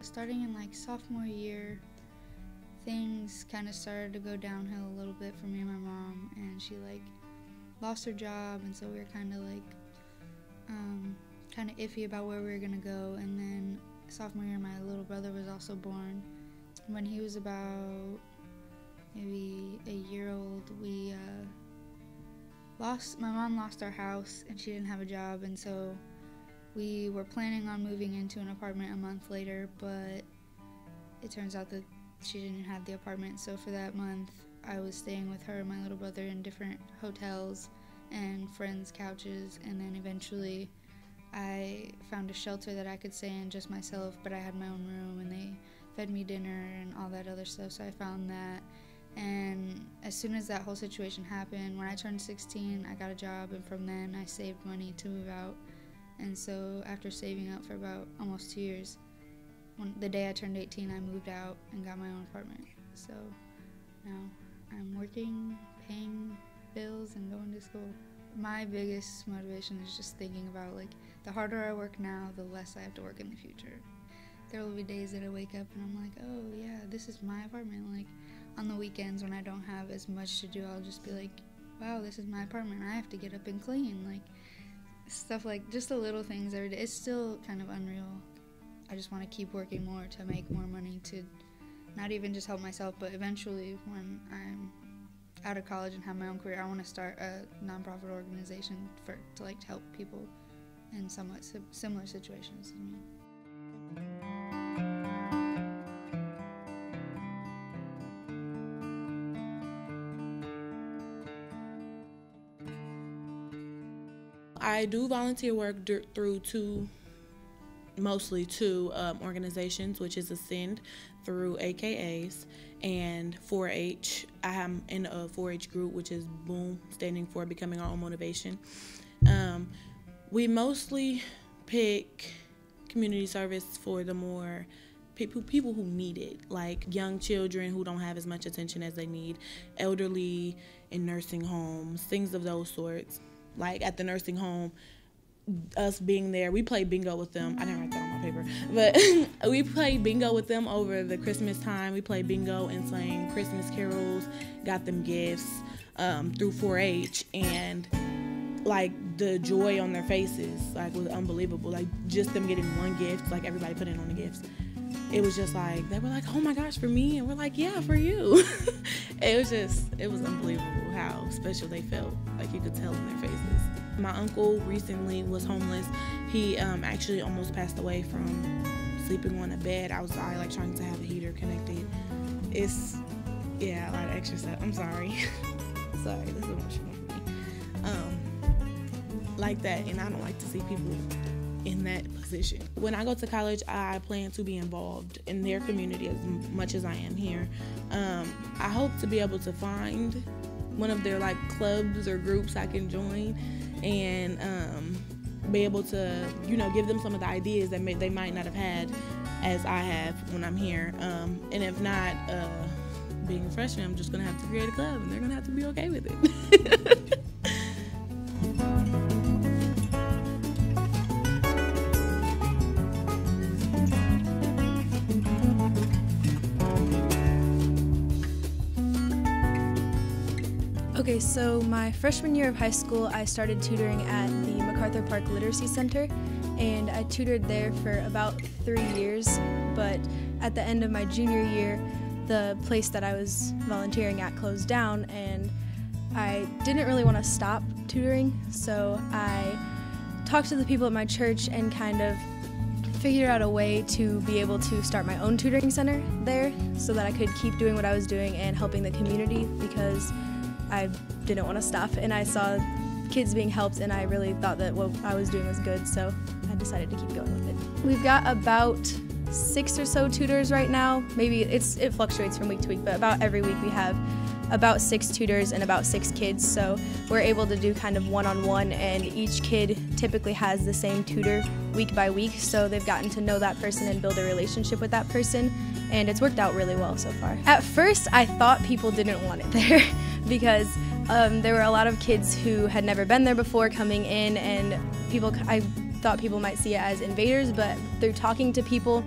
starting in like sophomore year, things kind of started to go downhill a little bit for me and my mom, and she like lost her job, and so we were kind of like kind of iffy about where we were gonna go. And then sophomore year, my little brother was also born. When he was about maybe a year old, my mom lost our house and she didn't have a job, and so we were planning on moving into an apartment a month later, but it turns out that she didn't have the apartment. So for that month, I was staying with her and my little brother in different hotels and friends' couches, and then eventually I found a shelter that I could stay in just myself, but I had my own room and they fed me dinner and all that other stuff, so I found that. And as soon as that whole situation happened, when I turned 16, I got a job, and from then I saved money to move out. And so after saving up for about almost 2 years, the day I turned 18, I moved out and got my own apartment. So now I'm working, paying bills, and going to school. My biggest motivation is just thinking about, like, the harder I work now, the less I have to work in the future. There will be days that I wake up and I'm like, oh yeah, this is my apartment. Like, on the weekends when I don't have as much to do, I'll just be like, wow, this is my apartment. I have to get up and clean. Like, stuff like just the little things every day. It's still kind of unreal. I just want to keep working more to make more money to not even just help myself, but eventually when I'm out of college and have my own career, I want to start a nonprofit organization to help people in somewhat similar situations to me. I do volunteer work through mostly two organizations, which is Ascend through AKAs and 4-H. I am in a 4-H group, which is BOOM, standing for Becoming Our Own Motivation. We mostly pick community service for the more people who need it, like young children who don't have as much attention as they need, elderly in nursing homes, things of those sorts. Like at the nursing home, us being there, we play bingo with them. I didn't write that on my paper, but we play bingo with them over the Christmas time. We play bingo and sang Christmas carols, got them gifts through 4-H, and like the joy on their faces like was unbelievable. Like just them getting one gift, like everybody put in on the gifts. It was just like, they were like, oh my gosh, for me? And we're like, yeah, for you. It was unbelievable how special they felt. Like you could tell in their faces. My uncle recently was homeless. He actually almost passed away from sleeping on a bed outside, like trying to have a heater connected. It's, yeah, a lot of extra stuff. I'm sorry. Sorry, this is emotional for me. Like that, and I don't like to see people in that position. When I go to college, I plan to be involved in their community as much as I am here. I hope to be able to find one of their like clubs or groups I can join and be able to, you know, give them some of the ideas that they might not have had as I have when I'm here. And if not, being a freshman, I'm just gonna have to create a club and they're gonna have to be okay with it. Okay, so my freshman year of high school, I started tutoring at the MacArthur Park Literacy Center, and I tutored there for about 3 years, but at the end of my junior year, the place that I was volunteering at closed down, and I didn't really want to stop tutoring, so I talked to the people at my church and kind of figured out a way to be able to start my own tutoring center there so that I could keep doing what I was doing and helping the community, because I didn't want to stop, and I saw kids being helped, and I really thought that what I was doing was good, so I decided to keep going with it. We've got about 6 or so tutors right now. Maybe it fluctuates from week to week, but about every week we have about 6 tutors and about 6 kids, so we're able to do kind of one-on-one, and each kid typically has the same tutor week by week, so they've gotten to know that person and build a relationship with that person, and it's worked out really well so far. At first, I thought people didn't want it there because there were a lot of kids who had never been there before coming in, and I thought people might see it as invaders, but through talking to people,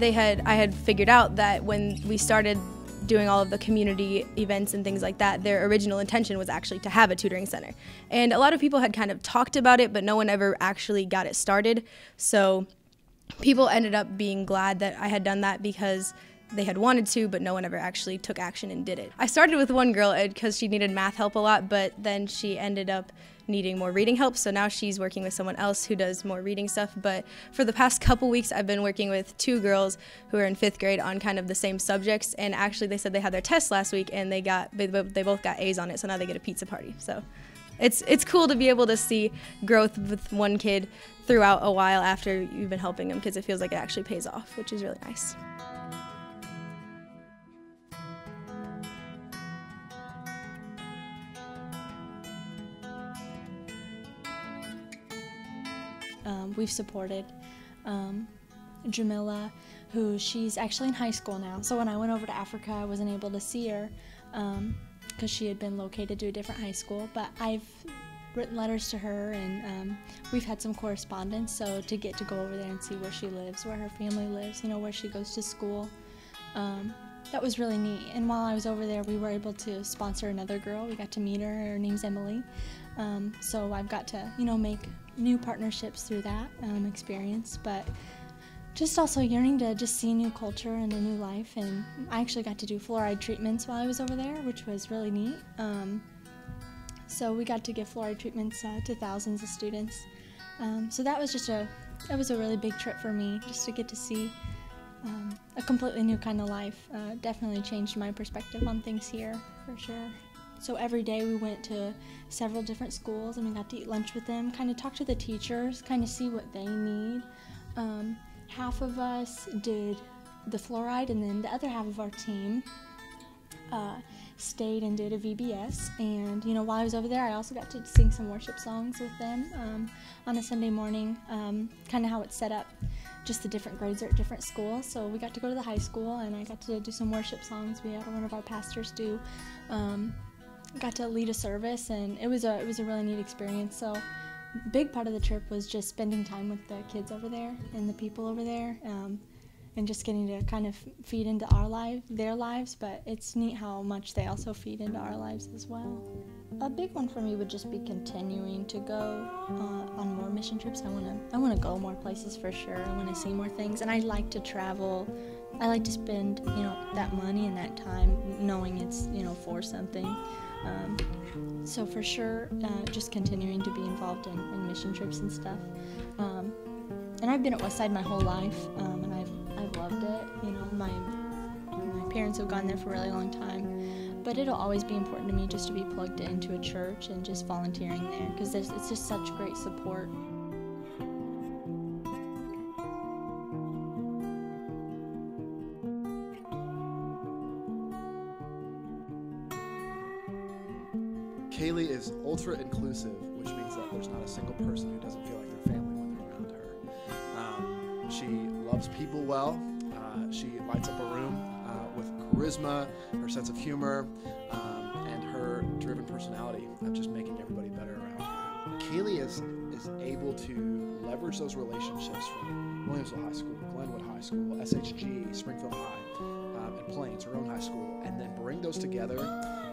I had figured out that when we started doing all of the community events and things like that, their original intention was actually to have a tutoring center. And a lot of people had kind of talked about it, but no one ever actually got it started. So people ended up being glad that I had done that because they had wanted to, but no one ever actually took action and did it. I started with one girl because she needed math help a lot, but then she ended up needing more reading help, so now she's working with someone else who does more reading stuff. But for the past couple weeks, I've been working with 2 girls who are in 5th grade on kind of the same subjects, and actually they said they had their test last week and they both got A's on it, so now they get a pizza party. So it's cool to be able to see growth with one kid throughout a while after you've been helping them, because it feels like it actually pays off, which is really nice. We've supported Jamila, who she's actually in high school now. So when I went over to Africa, I wasn't able to see her because she had been located to a different high school. But I've written letters to her, and we've had some correspondence. So to get to go over there and see where she lives, where her family lives, you know, where she goes to school, that was really neat. And while I was over there, we were able to sponsor another girl. We got to meet her. Her name's Emily. So I've got to, you know, make new partnerships through that experience, but just also yearning to just see new culture and a new life. And I actually got to do fluoride treatments while I was over there, which was really neat. So we got to give fluoride treatments to thousands of students. So that was a really big trip for me, just to get to see a completely new kind of life. Definitely changed my perspective on things here, for sure. So every day we went to several different schools and we got to eat lunch with them, kind of talk to the teachers, kind of see what they need. Half of us did the fluoride, and then the other half of our team stayed and did a VBS. And you know, while I was over there, I also got to sing some worship songs with them on a Sunday morning, kind of how it's set up. Just the different grades are at different schools. So we got to go to the high school and I got to do some worship songs. We had one of our pastors do. Got to lead a service, and it was a really neat experience. So big part of the trip was just spending time with the kids over there and the people over there, and just getting to kind of feed into their lives, but it's neat how much they also feed into our lives as well. A big one for me would just be continuing to go on more mission trips. I want to go more places for sure. I want to see more things, and I like to travel. I like to spend, you know, that money and that time knowing it's, you know, for something. So for sure, just continuing to be involved in mission trips and stuff. And I've been at Westside my whole life, and I've loved it. You know, my parents have gone there for a really long time, but it'll always be important to me just to be plugged into a church and just volunteering there, because it's just such great support. Kaylee is ultra inclusive, which means that there's not a single person who doesn't feel like their family when they're around her. She loves people well. She lights up a room with charisma, her sense of humor, and her driven personality of just making everybody better around her. Kaylee is able to leverage those relationships from Williamsville High School, Glenwood High School, SHG, Springfield High, and Plains, her own high school, and then bring those together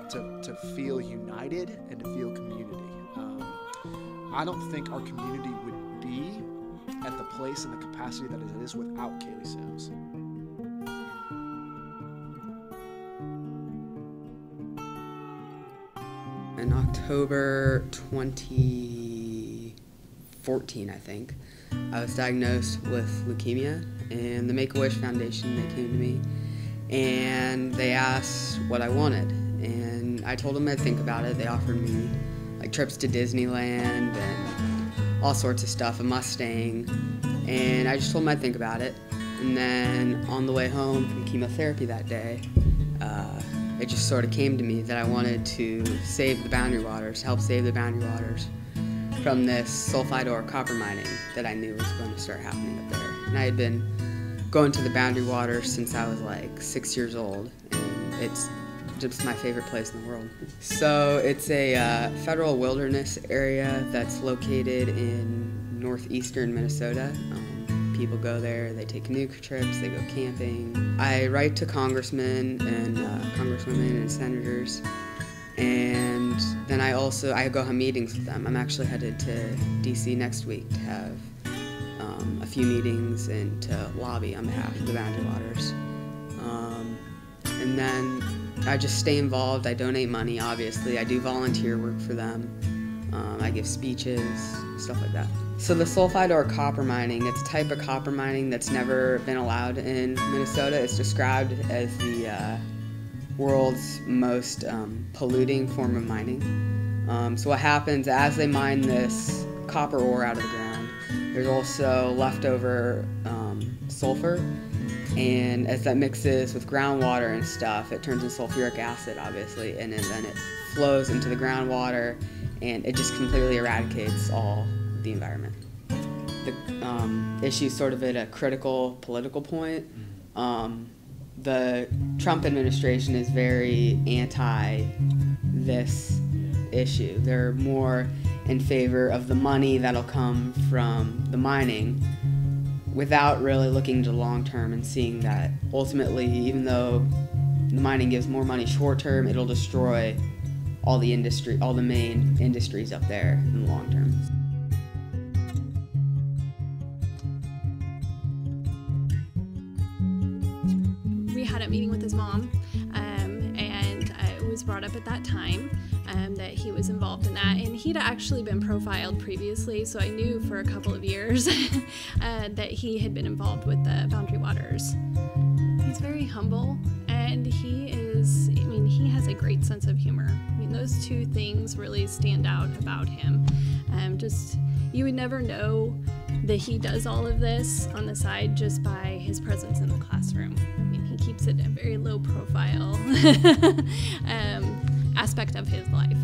to feel united and to feel community. I don't think our community would be at the place and the capacity that it is without Kaylee Sims. In October 2014, I think, I was diagnosed with leukemia, and the Make-A-Wish Foundation, they came to me and they asked what I wanted, and I told them I'd think about it. They offered me like trips to Disneyland and all sorts of stuff, a Mustang, and I just told them I'd think about it. And then on the way home from chemotherapy that day, it just sort of came to me that I wanted to save the Boundary Waters, help save the Boundary Waters from this sulfide ore copper mining that I knew was going to start happening up there. And I had been going to the Boundary Waters since I was like 6 years old, and it's just my favorite place in the world. So it's a federal wilderness area that's located in northeastern Minnesota. people go there. They take canoe trips, they go camping. I write to congressmen and congresswomen and senators, and then I go have meetings with them. I'm actually headed to D.C. next week to have a few meetings and to lobby on behalf of the Boundary Waters. And then I just stay involved. I donate money, obviously. I do volunteer work for them. I give speeches, stuff like that. So the sulfide ore copper mining, it's a type of copper mining that's never been allowed in Minnesota. It's described as the world's most polluting form of mining. So what happens as they mine this copper ore out of the ground, there's also leftover sulfur, and as that mixes with groundwater and stuff, it turns into sulfuric acid, obviously, and then it flows into the groundwater, and it just completely eradicates all of the environment. The issue is sort of at a critical political point. The Trump administration is very anti this issue. They're more in favor of the money that'll come from the mining without really looking to the long term and seeing that ultimately, even though the mining gives more money short term, it'll destroy all the main industries up there in the long term. We had a meeting with his mom, and it was brought up at that time that he was involved in that, and he'd actually been profiled previously, so I knew for a couple of years that he had been involved with the Boundary Waters. He's very humble, and he has a great sense of humor. I mean, those two things really stand out about him. You would never know that he does all of this on the side just by his presence in the classroom. I mean, he keeps it a very low profile aspect of his life.